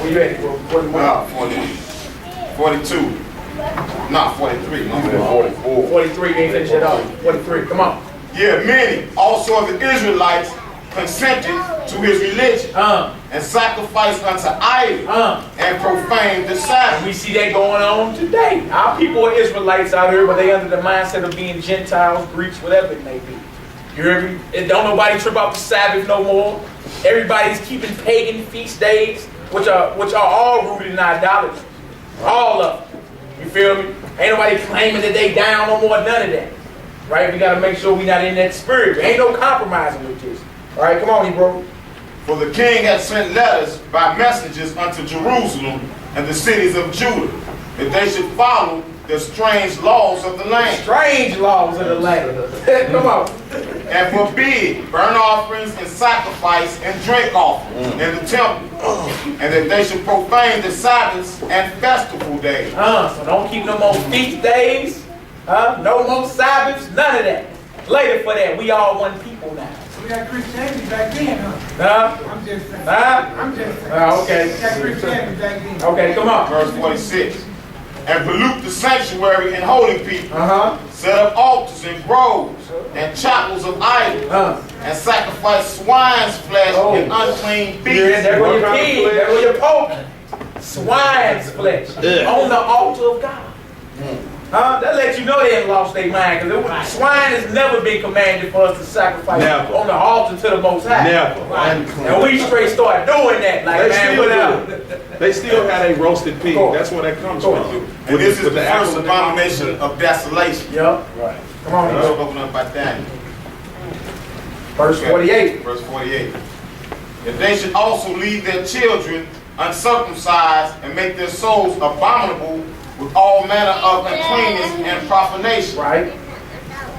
Where you at, bro? 42. Not 43. No, 44. 43, you ain't finished it all. 43, come on. Yeah, many also of the Israelites consented to his religion and sacrificed unto idols and profaned the Sabbath. We see that going on today. Our people are Israelites out here, but they under the mindset of being Gentiles, Greeks, whatever it may be. You hear me? And don't nobody trip off the Sabbath no more. Everybody's keeping pagan feast days, which are all rooted in idolatry. All of them. You feel me? Ain't nobody claiming that they down no more, none of that. Right? We got to make sure we not in that spirit. Ain't no compromising with this. All right, come on, bro. For the king had sent letters by messengers unto Jerusalem and the cities of Judah, that they should follow the strange laws of the land. Strange laws of the land. Come on. And forbid burnt offerings and sacrifice and drink offerings in the temple. And that they should profane the Sabbaths and festival days. So don't keep no more feast days. No more Sabbaths. None of that. Later for that, we all one people now. We got Christianity back then, huh? I'm just saying. I'm just saying. Okay. We got Christianity back then. Okay, come on. Verse 46. And pollute the sanctuary and holy people. Set up altars and groves and chapels of idols. And sacrifice swine's flesh and unclean beasts. There go your king. There go your pope. Swine's flesh on the altar of God. That lets you know they ain't lost their mind, because swine has never been commanded for us to sacrifice on the altar to the Most High. Never. And we straight start doing that, like, man, whatever. They still had a roasted pig. That's where that comes from. And this is the first abomination of desolation. Yep. Right. Come on, let's open up by Daniel. Verse 48. Verse 48. That they should also leave their children uncircumcised and make their souls abominable with all manner of uncleanness and profanation. Right.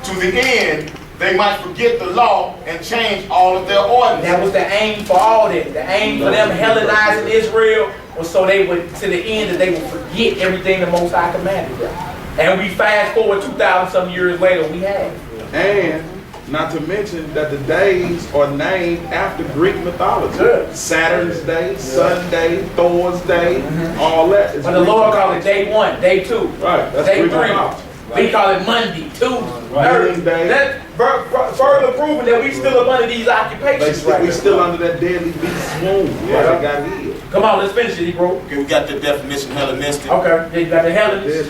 To the end they might forget the law and change all of their ordinances. That was the aim for all that. The aim for them Hellenizing Israel was so they would, to the end, that they would forget everything the Most High commanded them. And we fast forward 2,000 some years later, we have. And not to mention that the days are named after Greek mythology. Saturn's day, Sunday, Thor's day, all that. But the Lord called it day 1, day 2, right. That's day 3. Right. We call it Monday, Tuesday, Thursday. That further proving that we still up under these occupations. We still under that deadly beast swoon. Yeah, they got healed. Come on, let's finish it, bro. Okay, we got the definition Hellenistic. Okay, yeah, you got the Hellenist.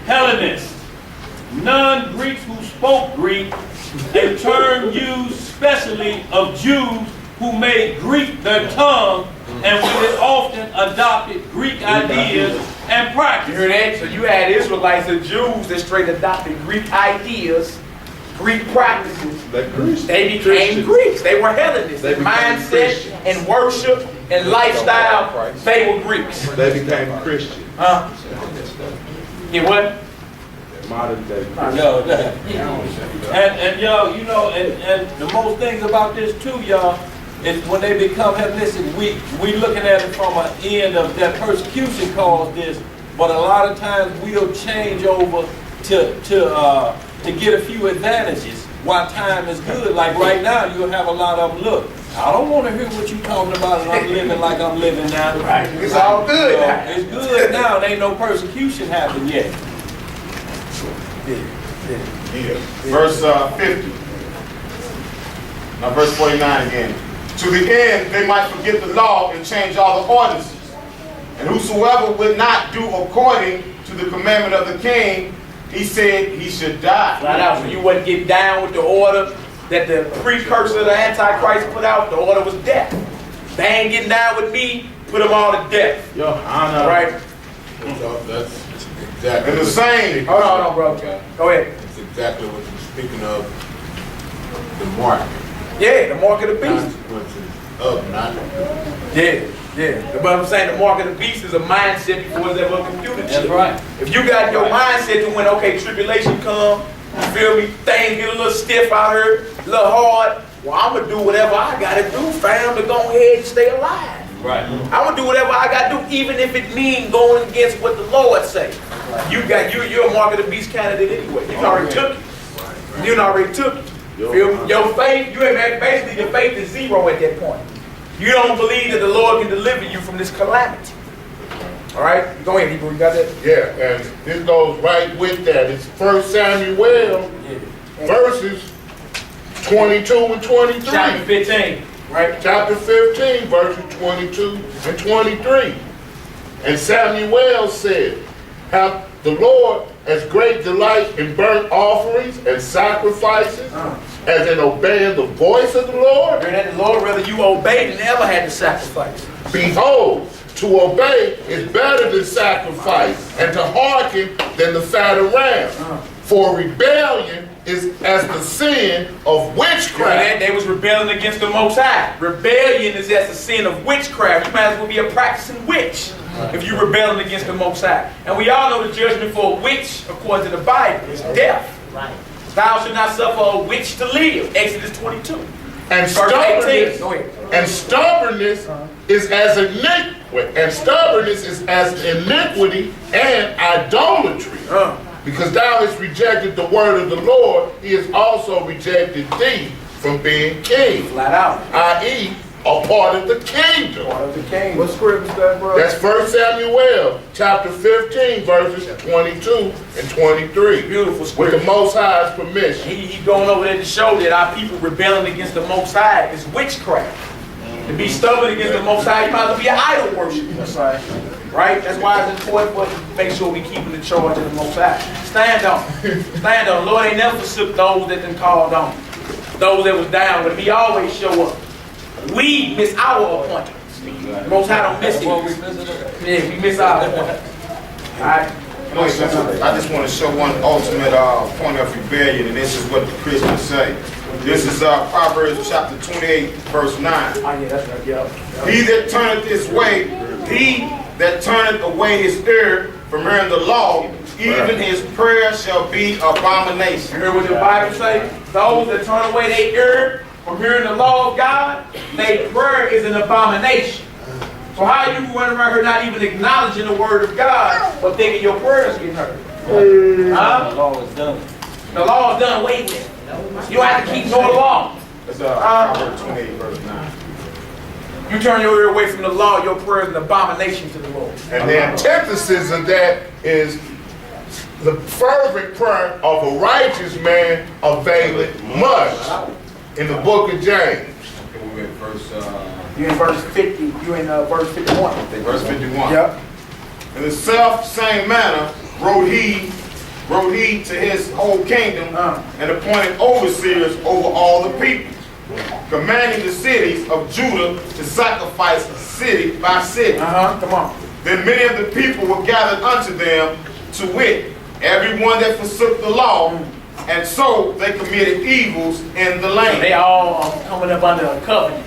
Hellenist, non-Greeks who spoke Greek, a term used specially of Jews who made Greek their tongue and with it often adopted Greek ideas and practices. You hear that? So you had Israelites and Jews that straight adopted Greek ideas, Greek practices. They became Greeks. They were Hellenists. Their mindset and worship and lifestyle, they were Greeks. They became Christian. Yeah, what? Modern day. And y'all, you know, and the most things about this too, y'all, is when they become Hellenistic, we looking at it from an end of that persecution caused this, but a lot of times we'll change over to get a few advantages while time is good. Like right now, you'll have a lot of them, look, I don't want to hear what you talking about and I'm living like I'm living now. Right. It's all good now. It's good now. There ain't no persecution happened yet. Yeah. Verse 50. Now verse 49 again. To the end they might forget the law and change all the ordinances. And whosoever would not do according to the commandment of the king, he said he should die. Right out. So you wouldn't get down with the order that the precursor of the Antichrist put out. The order was death. They ain't getting down with me, put them all to death. Your Honor. Right? That's exactly. And the same. Hold on, bro. Go ahead. That's exactly what you're speaking of. The mark. Yeah, the mark of the beast. Consequences of not. Yeah. But I'm saying the mark of the beast is a mindset before it's ever a computer chip. That's right. If you got your mindset to when, okay, tribulation come, you feel me, things get a little stiff out here, a little hard, well, I'm going to do whatever I got to do, fam, to go ahead and stay alive. Right. I'm going to do whatever I got to do, even if it means going against what the Lord say. You're a mark of the beast candidate anyway. You already took it. You already took it. Your faith, basically your faith is zero at that point. You don't believe that the Lord can deliver you from this calamity. All right? Go ahead, Hebrew. You got that? Yeah, and this goes right with that. It's 1 Samuel, verses 22 and 23. Chapter 15, right? Chapter 15, verses 22 and 23. And Samuel said, "Hath the Lord as great delight in burnt offerings and sacrifices as in obeying the voice of the Lord? Hear that? The Lord rather you obey than ever had to sacrifice. Behold, to obey is better than sacrifice, and to hearken than the fat of ram. For rebellion is as the sin of Hear that? witchcraft." They was rebelling against the Most High. Rebellion is as the sin of witchcraft. You might as well be a practicing witch if you're rebelling against the Most High. And we all know the judgment for a witch, according to the Bible, is death. Right. Thou shalt not suffer a witch to live. Exodus 22. And Verse 18. stubbornness, Go ahead. and stubbornness is as iniquity, and stubbornness is as iniquity and idolatry. Because thou hast rejected the word of the Lord, he has also rejected thee from being king, Flat out. i.e., a part of the kingdom. Part of the king. What script is that, bro? That's 1 Samuel, chapter 15, verses 22 and 23. Beautiful With scripture. the Most High's permission. He going over there to show that our people rebelling against the Most High is witchcraft. To be stubborn against the Most High, you might as well be an idol worshiper. That's right. Right? That's why it's important for us to make sure we keep in the charge of the Most High. Stand on it. Stand on it. Lord ain't never forsook those that done called on him. Those that was down with him. He always show up. We miss our appointments. The Most High don't miss it. Yeah, we miss our appointments. All right? I just want to show one ultimate point of rebellion, and this is what the Christians say. This is Proverbs chapter 28, verse 9. Oh, yeah, that's right. Yeah. He that turneth his way, he that turneth away his ear from hearing the law, even his prayer shall be abomination. You hear what the Bible say? Those that turn away their ear from hearing the law of God, their prayer is an abomination. So how you run around here not even acknowledging the word of God, but thinking your prayers getting heard? Huh? The law is done. The law is done away with. You don't have to keep no law. That's Proverbs 28, verse 9. You turn your ear away from the law, your prayer is an abomination to the Lord. And the antithesis of that is the fervent prayer of a righteous man availeth much in the book of James. Okay, we're at verse, You in verse 50, you in verse 51. verse 51. Yep. In the self same manner wrote he to his whole kingdom and appointed overseers over all the people, commanding the cities of Judah to sacrifice city by city. Come on. Then many of the people were gathered unto them, to wit, everyone that forsook the law, and so they committed evils in the land. They all are coming up under a covenant.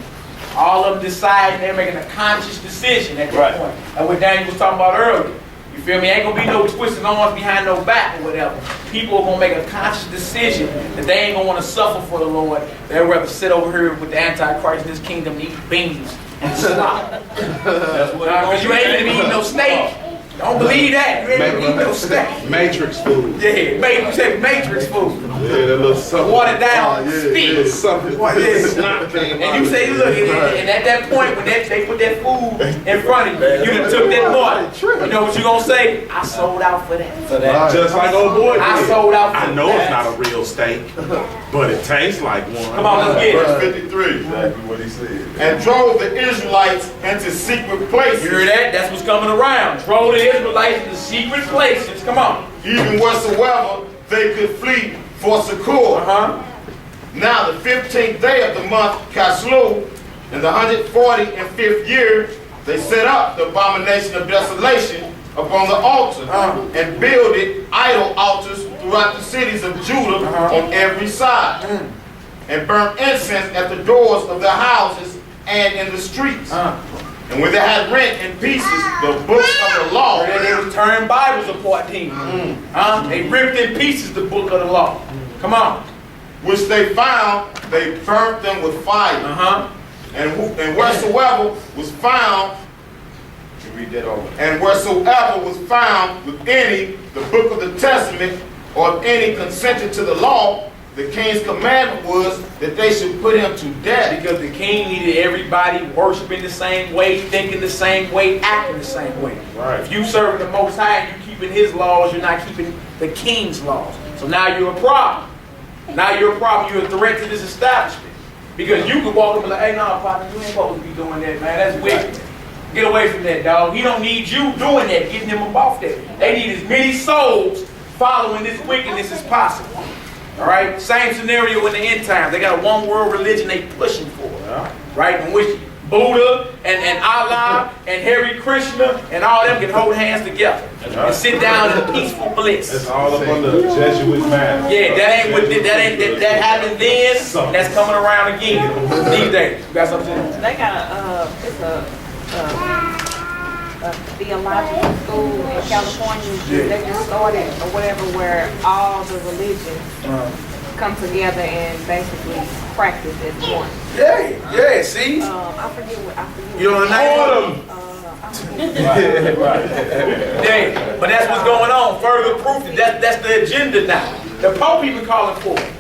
All of them deciding they're making a conscious decision at that point. And what Daniel was talking about earlier. You feel me? Ain't gonna be no twisting arms behind no back or whatever. People are gonna make a conscious decision that they ain't gonna want to suffer for the Lord. They'd rather sit over here with the Antichrist in this kingdom and eat beans and slop. Because you ain't gonna be eating no steak. Don't believe that. You ain't gonna eat no steak. Matrix food. Yeah, you say Matrix food. Yeah, that little something. Watered down yeah, spit. yeah, something. And you say, look, and at that point, when they put that food in front of you, you done took that water. You know what you gonna say? I sold out for that. Just like old boy I did. sold out for I know that. it's not a real steak, but it tastes like one. Come on, let's get it. Verse 53. Exactly what he said. And drove the Israelites into secret places, You hear that? That's what's coming around. Drove the Israelites into secret places. Come on. even whatsoever they could flee for succor. Now the 15th day of the month Caslu, in the 145th year, they set up the abomination of desolation upon the altar and builded idol altars throughout the cities of Judah on every side, and burnt incense at the doors of their houses and in the streets. And when they had rent in pieces the books of the law, They was turning Bibles apart, team. They ripped in pieces the book of the law. Come on. which they found, they burnt them with fire. And wheresoever was found, to read that over. And wheresoever was found with any the book of the testament or of any consented to the law, the king's commandment was that they should put him to death. Because the king needed everybody worshiping the same way, thinking the same way, acting the same way. Right. If you serving the Most High and you keeping his laws, you're not keeping the king's laws. So now you're a problem. Now you're a problem. You're a threat to this establishment. Because you can walk up and be like, hey, no, partner, you ain't supposed to be doing that, man. That's wicked. Get away from that, dog. He don't need you doing that, getting him off that. They need as many souls following this wickedness as possible. All right? Same scenario in the end times. They got a one world religion they pushing for. Right? In which Buddha and Allah and Hare Krishna and all them can hold hands together and sit down in peaceful bliss. It's all up on the Jesuit man. Yeah, that happened then. That's coming around again these days. You got something? They got it's a theological school in California. They just started or whatever, where all the religions come together and basically practice as one. Yeah, see? I forget what. You don't know? Yeah, but that's what's going on. Further proof that that's the agenda now. The Pope even calling for it.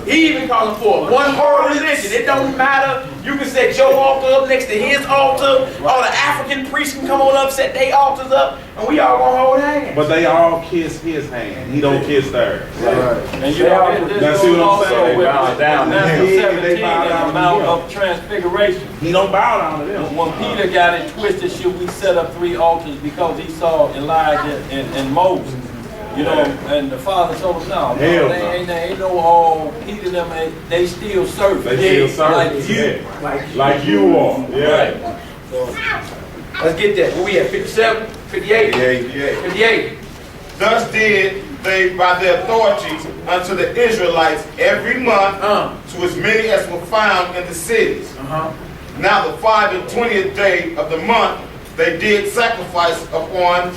He even calling for it. One world religion. It don't matter. You can set your altar up next to his altar. All the African priests can come on up, set their altars up, and we all gonna hold hands. But they all kiss his hand. He don't kiss theirs. And you know, Now see what I'm saying? with Bow down to Matthew him. 17 They bow and down the to Mount him. of Transfiguration. He don't bow down to them. When Peter got it twisted, should we set up 3 altars because he saw Elijah and Moses? You know, and the Father told him, no, they ain't no Peter them, they still serve. They still serve. Like you are. Yeah. Right. So, Let's get that. Where we at? 57? 58? 58. Thus did they by their authority unto the Israelites every month to as many as were found in the cities. Now the 25th day of the month they did sacrifice upon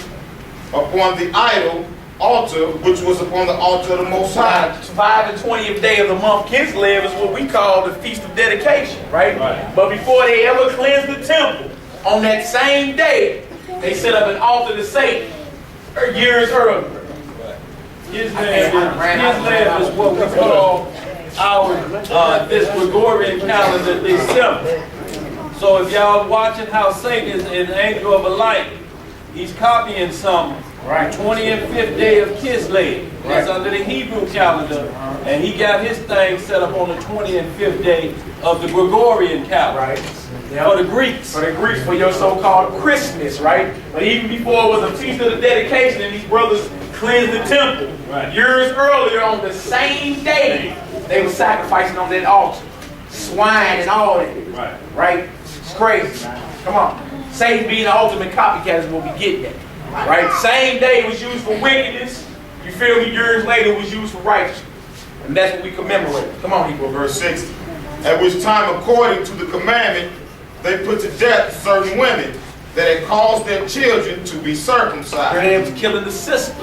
the idol altar, which was upon the altar of the Most High. 5 and 20th day of the month, Kislev, is what we call the Feast of Dedication, right? But before they ever cleansed the temple, on that same day, they set up an altar to Satan years earlier. Kislev is what we call our this Gregorian calendar December. So if y'all watching how Satan is an angel of a light, he's copying something. Right. 25th day of Kislev. That's under the Hebrew calendar. And he got his thing set up on the 25th day of the Gregorian calendar. Right. For the Greeks. For the Greeks, for your so-called Christmas, right? But even before it was a feast of the dedication and these brothers cleansed the temple, years earlier on the same day, they were sacrificing on that altar. Swine and all that. Right? It's crazy. Come on. Satan being the ultimate copycat is what we get at. Right? Same day it was used for wickedness. You feel me? Years later it was used for righteousness. And that's what we commemorate. Come on, Hebrew. Verse 60. At which time, according to the commandment, they put to death certain women that had caused their children to be circumcised. They was killing the sisters.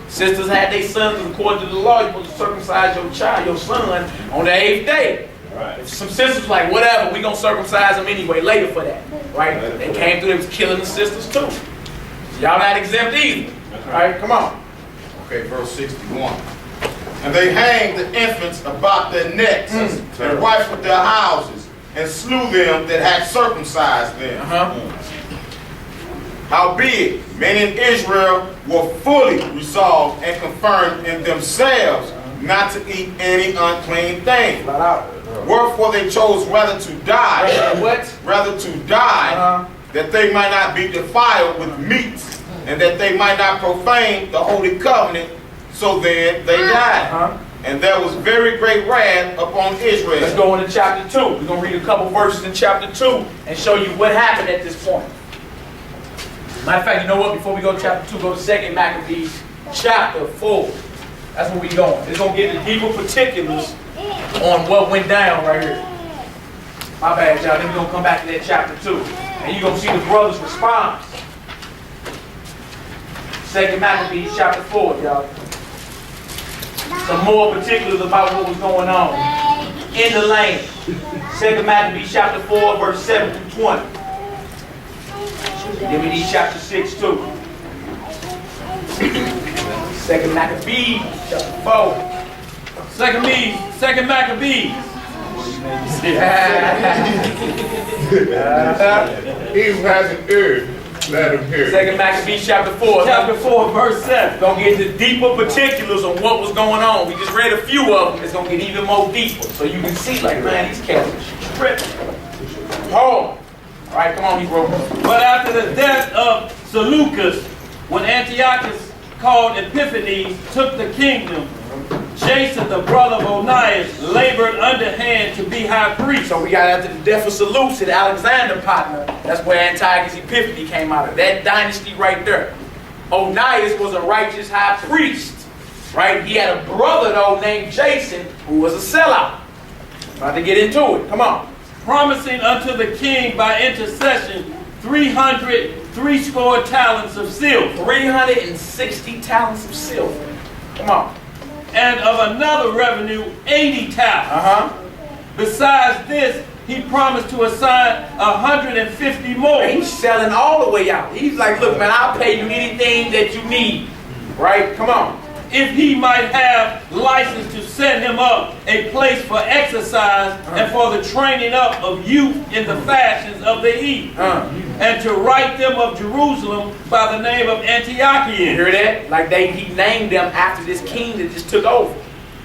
Sisters had their sons, and according to the law, you're supposed to circumcise your child, your son, on the 8th day. Right. Some sisters was like, whatever, we gonna circumcise them anyway, later for that. Right? They came through, they was killing the sisters too. Y'all not exempt either. Right? Come on. Okay, verse 61. And they hanged the infants about their necks and rifled their houses and slew them that had circumcised them. Howbeit, men in Israel were fully resolved and confirmed in themselves not to eat any unclean thing. Wherefore they chose rather to die, rather to die, that they might not be defiled with meats, and that they might not profane the holy covenant. So then they died. And there was very great wrath upon Israel. Let's go into chapter 2. We're going to read a couple verses in chapter 2 and show you what happened at this point. Matter of fact, you know what? Before we go to chapter 2, go to 2 Maccabees chapter 4. That's where we're going. It's going to get the deeper particulars on what went down right here. My bad, y'all. Then we're going to come back to that chapter 2. And you're going to see the brothers' response. 2 Maccabees chapter 4, y'all. Some more particulars about what was going on in the land. 2 Maccabees chapter 4, verse 7 through 20. Then we need chapter 6 too. 2 Maccabees chapter 4, Second Maccabees. He who has an ear, let him hear. Second Maccabees chapter 4. Chapter 4, verse 7. Gonna get into deeper particulars on what was going on. We just read a few of them. It's gonna get even more deeper. So you can see, like, man, these cats are tripping. Hold. All right, come on, Hebrew. But after the death of Seleucus, when Antiochus called Epiphanes took the kingdom, Jason, the brother of Onias, labored underhand to be high priest. So we got after the death of Seleucus, the Alexander partner. That's where Antiochus Epiphanes came out of. That dynasty right there. Onias was a righteous high priest. Right? He had a brother, though, named Jason, who was a sellout. About to get into it. Come on. Promising unto the king by intercession 360 talents of silver. 360 talents of silver. Come on. And of another revenue 80 talents. Besides this, he promised to assign 150 more. He's selling all the way out. He's like, look, man, I'll pay you anything that you need. Right? Come on. If he might have license to set him up a place for exercise and for the training up of youth in the fashions of the East, and to write them of Jerusalem by the name of Antiochians. You hear that? Like he named them after this king that just took over.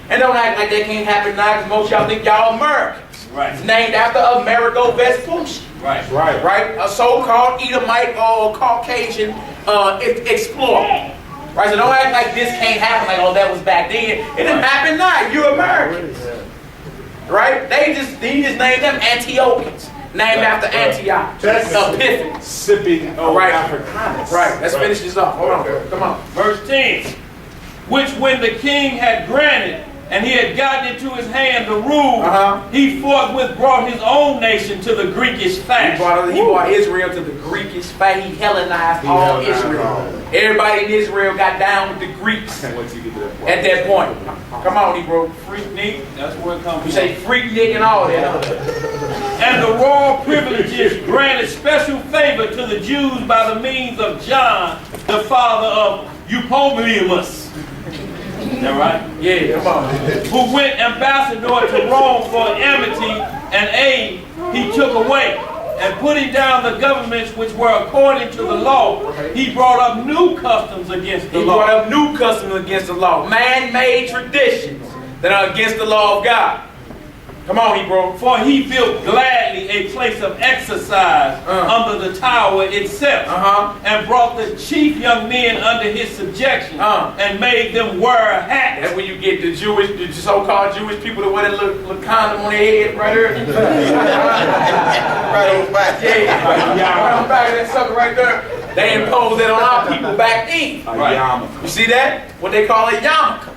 And don't act like that can't happen now, because most of y'all think y'all Americans. Right. It's named after Amerigo Vespucci. Right. Right? A so-called Edomite or Caucasian explorer. Right, so don't act like this can't happen, like, oh, that was back then. It didn't happen now. You're Americans. Right? He just named them Antiochians. Named after Antioch. Epiphanes. Sipping Africanus. Right, let's finish this off. Hold on. Come on. Verse 10. Which when the king had granted, and he had gotten into his hand the rule, he forthwith brought his own nation to the Greekish fashion. He brought Israel to the Greekish fashion. He Hellenized all Israel. Everybody in Israel got down with the Greeks at that point. Come on, Hebrew. Freaknik, that's where it comes from. You say Freaknik and all that. And the royal privileges granted special favor to the Jews by the means of John, the father of Eupolemus. Is that right? Yeah, come on. Who went ambassador to Rome for amity and aid, he took away. And putting down the governments which were according to the law, he brought up new customs against the law. He brought up new customs against the law. Man-made traditions that are against the law of God. Come on, Hebrew. For he built gladly a place of exercise under the tower itself, and brought the chief young men under his subjection, and made them wear hats. That's where you get the so-called Jewish people that wear that little condom on their head right there. Right on the back. Yeah, right on the back of that sucker right there. They imposed that on our people back then. You see that? What they call a yarmulke.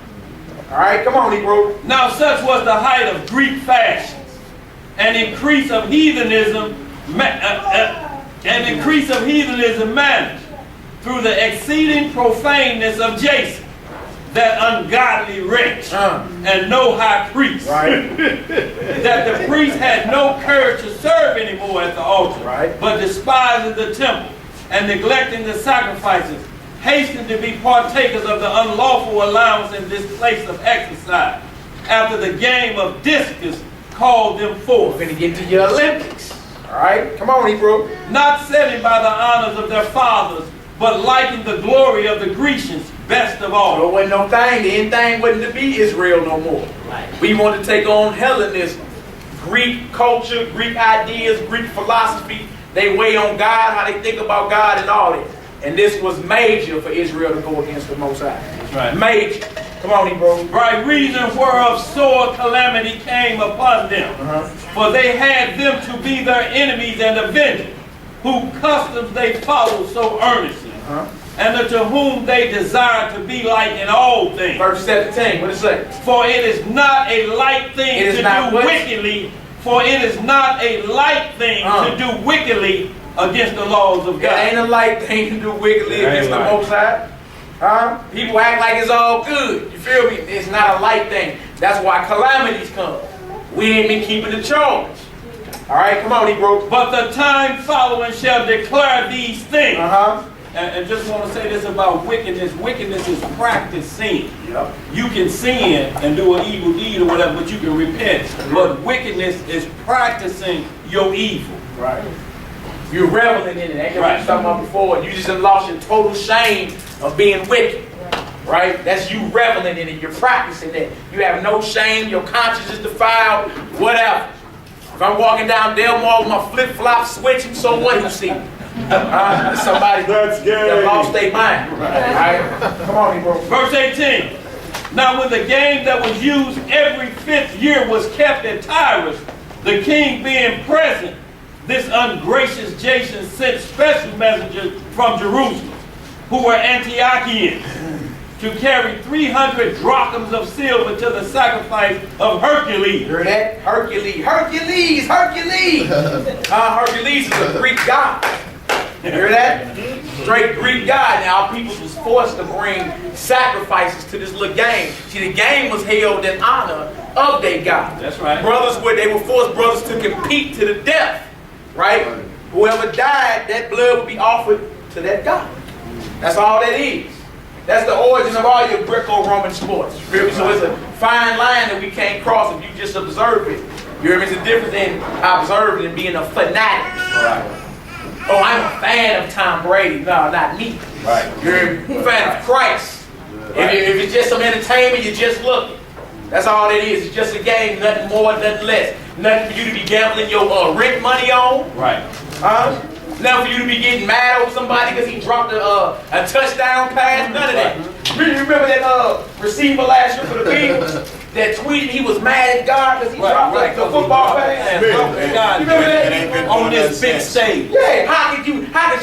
All right, come on, Hebrew. Now such was the height of Greek fashions, an increase of heathenism, managed through the exceeding profaneness of Jason, that ungodly wretch, and no high priest. Right. That the priest had no courage to serve anymore at the altar, but despising the temple and neglecting the sacrifices, hasten to be partakers of the unlawful allowance in this place of exercise, after the game of discus called them forth. We're going to get to your Olympics. All right? Come on, Hebrew. Not setting by the honors of their fathers, but liking the glory of the Grecians best of all. So it wasn't no thing. The end thing wasn't to be Israel no more. We want to take on Hellenism. Greek culture, Greek ideas, Greek philosophy. They weigh on God, how they think about God and all that. And this was major for Israel to go against the Most High. That's right. Major. Come on, Hebrew. By reason whereof sore calamity came upon them. For they had them to be their enemies and avengers, whose customs they followed so earnestly, and unto whom they desired to be like in all things. Verse 17, what does it say? For it is not a light thing to do wickedly. For it is not a light thing to do wickedly against the laws of God. It ain't a light thing to do wickedly against the Most High. People act like it's all good. You feel me? It's not a light thing. That's why calamities come. We ain't been keeping the charge. All right, come on, Hebrew. But the time following shall declare these things, and just want to say this about wickedness. Wickedness is practice sin. Yep. You can sin and do an evil deed or whatever, but you can repent. But wickedness is practicing your evil. Right. You're reveling in it. Ain't that what Right. you was talking about before? You just lost your total shame of being wicked. Right? That's you reveling in it. You're practicing it. You have no shame. Your conscience is defiled. Whatever. If I'm walking down Del Mall with my flip-flops switching, so what you see? Somebody that lost their mind. Right? Come on, bro. Verse 18. Now when the game that was used every 5th year was kept at Tyrus, the king being present, this ungracious Jason sent special messengers from Jerusalem, who were Antiochians, to carry 300 drachms of silver to the sacrifice of Hercules. Hear that? Hercules. Hercules. Hercules. Hercules is a Greek god. You hear that? Straight Greek god. Now, people was forced to bring sacrifices to this little game. See, the game was held in honor of their god. That's right. They were forced brothers to compete to the death. Right? Whoever died, that blood would be offered to that god. That's all that is. That's the origin of all your Greco-Roman sports. So it's a fine line that we can't cross if you just observe it. You hear me? It's a difference in observing and being a fanatic. Right. Oh, I'm a fan of Tom Brady. No, not me. Right. You're a fan of Christ. If it's just some entertainment, you're just looking. That's all it is. It's just a game, nothing more, nothing less. Nothing for you to be gambling your rent money on. Right. Nothing for you to be getting mad over somebody because he dropped a touchdown pass. None of that. Remember that receiver last year for the Bills that tweeted he was mad at God because he dropped the football pass? God, you remember that? on this big stage. Yeah, how could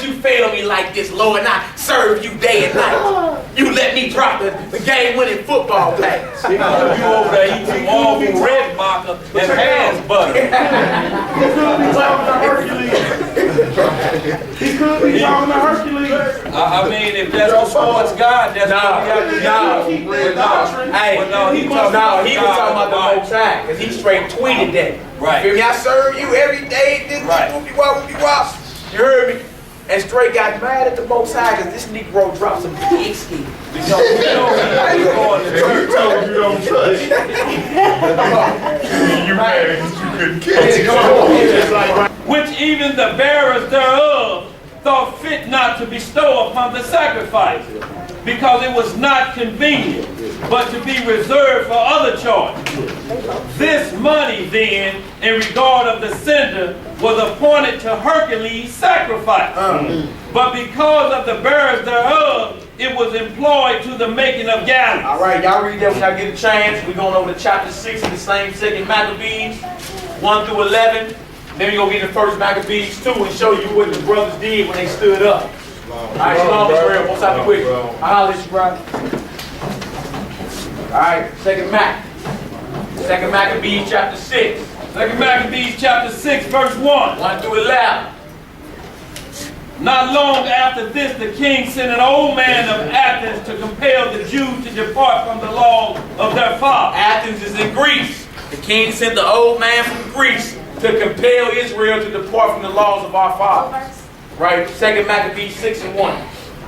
you fail me like this, Lord, and I serve you day and night? You let me drop the game-winning football pass. You over there eating Marvel red marker and hands butter. He could be talking to Hercules. I mean, if that's the sports God, that's what we have to do. He was talking about the Most High, because he straight tweeted that. Right. You hear me? I serve you every day. This whoopie-wop. You heard me? And straight got mad at the Most High because this Negro dropped some pig skin. Because we know he's going to church. You don't touch. You mad because you couldn't catch it. Which even the bearers thereof thought fit not to bestow upon the sacrifice, because it was not convenient, but to be reserved for other charges. This money then, in regard of the sender, was appointed to Hercules' sacrifice. But because of the bearers thereof, it was employed to the making of galleys. All right, y'all read that when y'all get a chance. We're going over to chapter 6 of the same second Maccabees, 1 through 11. Then we're going to get the first Maccabees 2 and show you what the brothers did when they stood up. All right, shalom, Israel. What's up with you? I'll holler at you, brother. All right, second Maccabees chapter 6. Second Maccabees chapter 6, verse 1. 1 through 11. Not long after this, the king sent an old man of Athens to compel the Jews to depart from the laws of their father. Athens is in Greece. The king sent the old man from Greece to compel Israel to depart from the laws of our fathers. Right? Second Maccabees 6 and 1.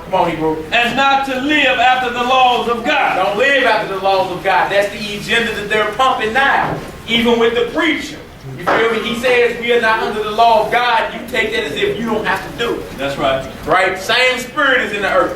Come on, Hebrew. And not to live after the laws of God. Don't live after the laws of God. That's the agenda that they're pumping now. Even with the preacher. You feel me? He says we are not under the law of God. You take that as if you don't have to do it. That's right. Right? Same spirit is in the earth.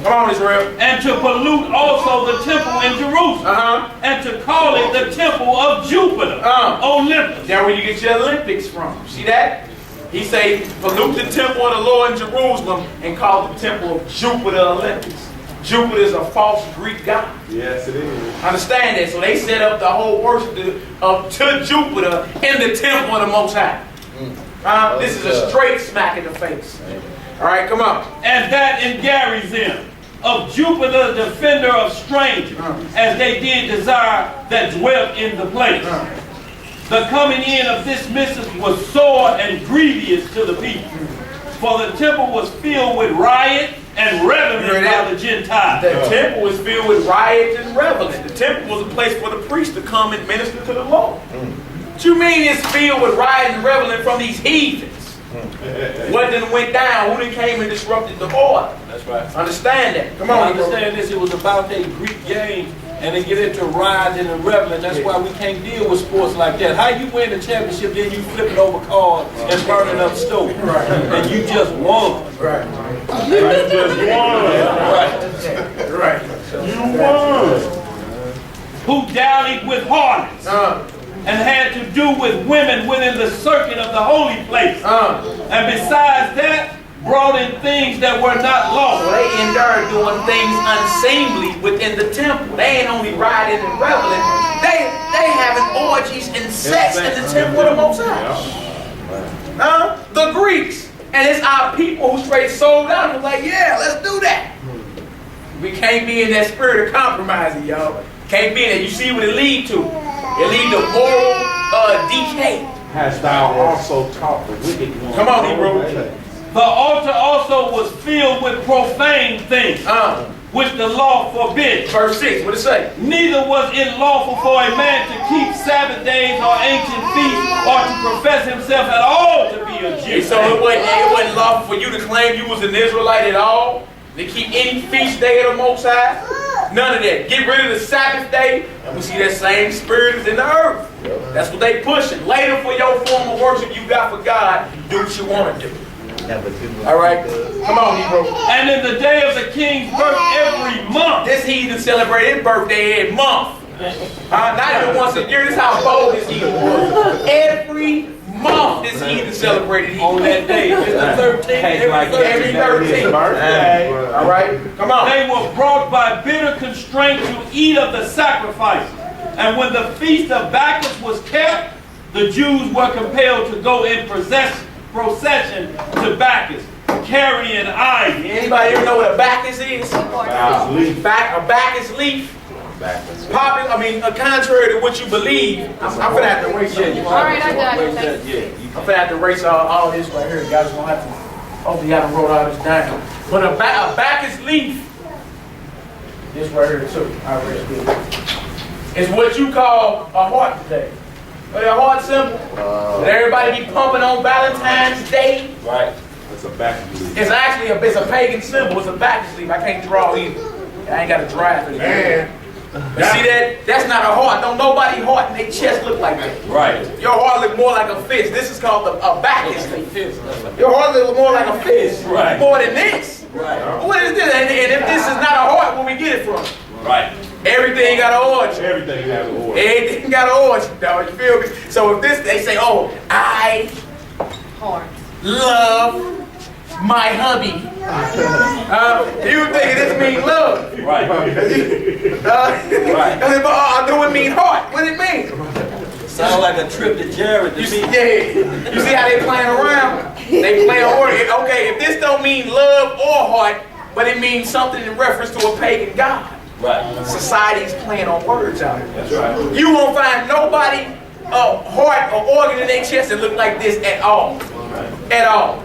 Come on, Israel. And to pollute also the temple in Jerusalem. And to call it the temple of Jupiter. Olympus. That's where you get your Olympics from. See that? He say, pollute the temple of the Lord in Jerusalem and call the temple of Jupiter Olympus. Jupiter is a false Greek god. Yes, it is. Understand that? So they set up the whole worship to Jupiter in the temple of the Most High. This is a straight smack in the face. All right, come on. And that in Gerizim, of Jupiter, the defender of strangers, as they did desire that dwelt in the place. The coming in of this missive was sore and grievous to the people, for the temple was filled with riot and revelry by the Gentiles. The temple was filled with riot and revelry. The temple was a place for the priest to come and minister to the Lord. What you mean it's filled with riot and revelry from these heathens? What done went down? Who done came and disrupted the order? That's right. Understand that. Come I on, bro. understand this. It was about their Greek games, and they get into rioting and reveling. That's why we can't deal with sports like that. How you win the championship, then you flipping over cars and burning up stove, and you just won. Right. You just won. Right. You won. Who dallied with harlots and had to do with women within the circuit of the holy place, and besides that, brought in things that were not So lawful. they in there doing things unseemly within the temple. They ain't only riding and reveling. They having orgies and sex in the temple of the Most High. The Greeks. And it's our people who straight sold out and like, yeah, let's do that. We can't be in that spirit of compromising, y'all. Can't be in it. You see what it lead to? It lead to moral decay. Hast thou also taught the wicked one? Come on, Hebrew. The altar also was filled with profane things, which the law forbids. Verse 6, what it say? Neither was it lawful for a man to keep Sabbath days or ancient feasts, or to profess himself at all to be a Jew. So it wasn't lawful for you to claim you was an Israelite at all, to keep any feast day of the Most High. None of that. Get rid of the Sabbath day, and we see that same spirit is in the earth. That's what they pushing. Later for your form of worship you got for God, do what you want to do. All right, come on, Hebrew. And in the day of the king's birth every month. This heathen celebrated his birthday every month. Not even once a year. This is how bold this heathen was. Every month this heathen celebrated On that day, it's the 13th. every 13th birthday. All right, come on. They were brought by bitter constraint to eat of the sacrifice. And when the feast of Bacchus was kept, the Jews were compelled to go in procession to Bacchus, carrying ivy. Anybody ever know what a Bacchus is? A Bacchus leaf. Contrary to what you believe, I'm gonna have to erase that. All right, I got it. I'm gonna have to erase all this right here. You guys gonna have to. Hopefully, y'all done wrote all this down. But a Bacchus leaf, this right here too. I erased it. It's what you call a heart today. A heart symbol that everybody be pumping on Valentine's Day. Right. That's a Bacchus leaf. It's actually it's a pagan symbol. It's a Bacchus leaf. I can't draw either. I ain't got to draft it. Man. But see that? That's not a heart. Don't nobody heart and their chest look like that. Right. Your heart look more like a fist. This is called a Bacchus leaf. Your heart look more like a fist. Right. More than this. Right. What is this? And if this is not a heart, where we get it from? Right. Everything got an origin. Everything has an order. Everything got an origin, dog. You feel me? So if they say, oh, I love my hubby. You think this means love? Right. Do it mean heart? What it mean? Sound like a trip to Jared to You me. see, you see how they playing around? They playing order. Okay, if this don't mean love or heart, but it means something in reference to a pagan god. Right. Society's playing on words out here. That's right. You won't find nobody heart or organ in their chest that look like this at all. At all.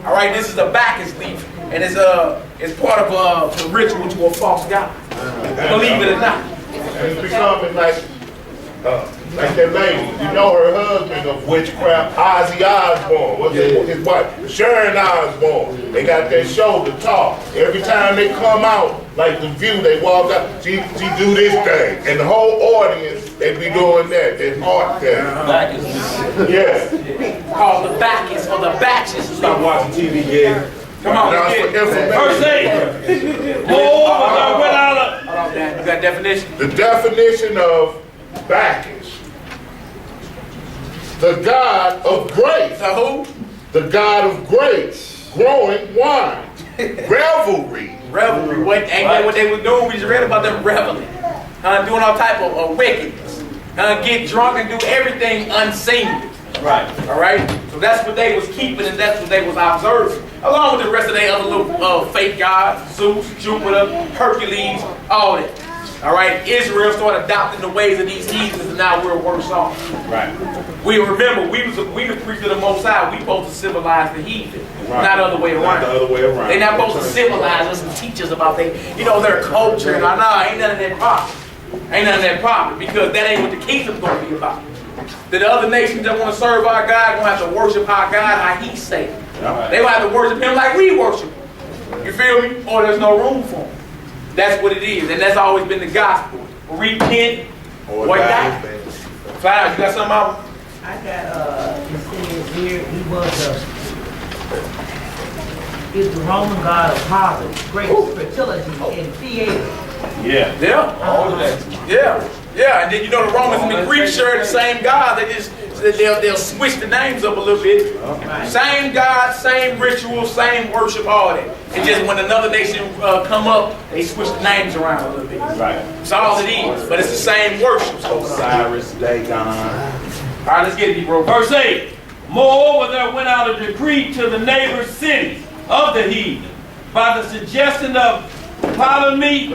All right, this is a Bacchus leaf, and it's part of the ritual to a false god. Believe it or not. And it's becoming like that lady, you know her husband of witchcraft, Ozzy Osbourne, what's his wife? Sharon Osbourne. They got their show, The Talk. Every time they come out, like The View, they walk out, she do this thing. And the whole audience, they be doing that, they heart thing. Bacchus. Yeah. Called the Bacchus or the Bacchus. Stop watching TV, yeah. Come on, Now, get for it. information, Verse 8. You The definition. the definition of Bacchus, the god of grace. So who? The god of grace, growing wine, revelry. Revelry. Ain't that what they were doing? We just read about them reveling. Doing all type of wickedness. Get drunk and do everything unseemly. Right. All right? So that's what they was keeping and that's what they was observing. Along with the rest of their other little fake gods, Zeus, Jupiter, Hercules, all that. All right? Israel started adopting the ways of these heathens and now we're worse off. Right. We remember, we the priest of the Most High. We supposed to civilize the heathen, not the other way around. Not the other way around. They're not supposed to civilize us and teach us about their culture. And ain't none of that proper. Ain't none of that proper because that ain't what the kingdom's going to be about. That the other nations that want to serve our God gonna have to worship our God how He say. They gonna have to worship Him like we worship Him. You feel me? Or there's no room for Him. That's what it is, and that's always been the gospel. Repent or die. Fine, you got something out? I got, it says here, he was is the Roman god of harvest, great fertility and theater. Yeah. Yeah. All of that. Yeah. Yeah. And then you know the Romans and the Greeks share the same God. They just they'll switch the names up a little bit. Same God, same ritual, same worship, all that. And just when another nation come up, they switch the names around a little bit. Right. That's all it is. But it's the same worship. Cyrus, Dagon. All right, let's get it, bro. Verse 8. Moreover, there went out a decree to the neighbor cities of the heathen by the suggestion of Ptolemy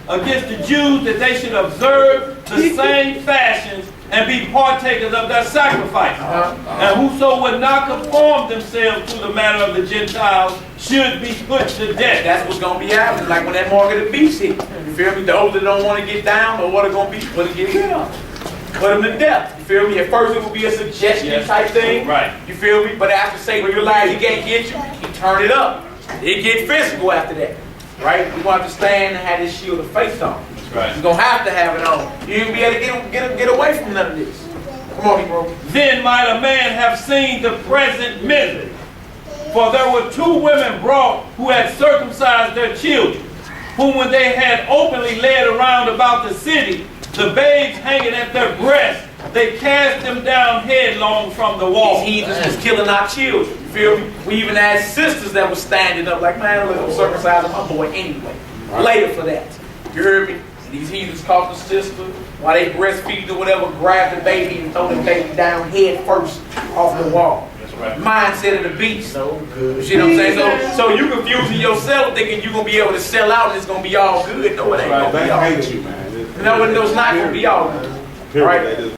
against the Jews that they should observe the same fashions and be partakers of their sacrifices. And whoso would not conform themselves to the manner of the Gentiles should be put to death. That's what's going to be happening. Like when that mark of the beast hit. You feel me? Those that don't want to get down or what are going to be, put to get rid of. Put them to death. You feel me? At first it will be a suggestion type thing. Right. You feel me? But after Satan realized he can't get you, he turn it up. It get physical after that. Right? You're going to have to stand and have this shield of faith on. Right. You're going to have to have it on. You ain't be able to get away from none of this. Come on, bro. Then might a man have seen the present misery. For there were 2 women brought who had circumcised their children, whom when they had openly led around about the city, the babes hanging at their breasts, they cast them down headlong from the wall. These heathens was killing our children. You feel me? We even had sisters that was standing up like, man, look, I'm circumcising my boy anyway. Later for that. You heard me? And these heathens caught the sister while they breastfeeding or whatever, grabbed the baby and throw the baby down head first off the wall. That's right. Mindset of the beast. So good. You see what I'm saying? So you confusing yourself thinking you're going to be able to sell out and it's going to be all good. No, it ain't going to be all They good. hate you, man. No, it's not going to be all good. Period. Right? They just